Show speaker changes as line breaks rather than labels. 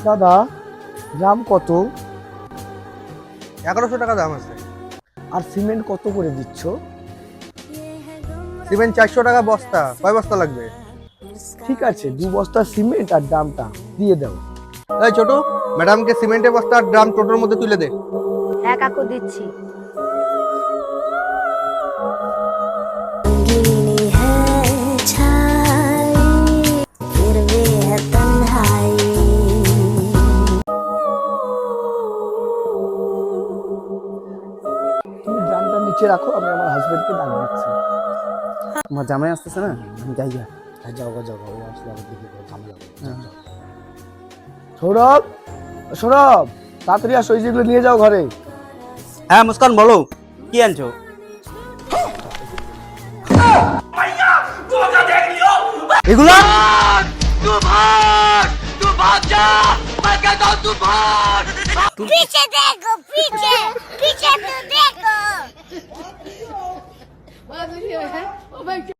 দাদা গ্রাম কত?
1100 টাকা দাম আছে।
আর সিমেন্ট কত করে দিচ্ছ?
সিমেন্ট 400 টাকা বস্তা। কয় বস্তা লাগবে?
ঠিক আছে, 2 বস্তা সিমেন্ট আর ড্রামটা দিয়ে দাও।
এই ছোট, ম্যাডামকে সিমেন্টের বস্তা আর ড্রাম টোটোর মধ্যে তুলে দে।
হ্যাঁ কাকু দিচ্ছি।
তুমি ড্রামটা নিচে রাখো, আমি আমার হাজবেন্ডকে ডাক দিচ্ছি।
আমার জামাই আসতেছে না, আমি যাই গা।
হ্যাঁ যাও গো, যাও গো, ওই আসলে আবার দেখি কোনো ঝামেলা হবে। যাও, যাও। সৌরভ, সৌরভ তাড়াতাড়ি আসো, এই যেগুলো নিয়ে যাও ঘরে।
হ্যাঁ মুস্কান বলো, কি আনছো? এগুলা
पीछे देखो, पीछे पीछे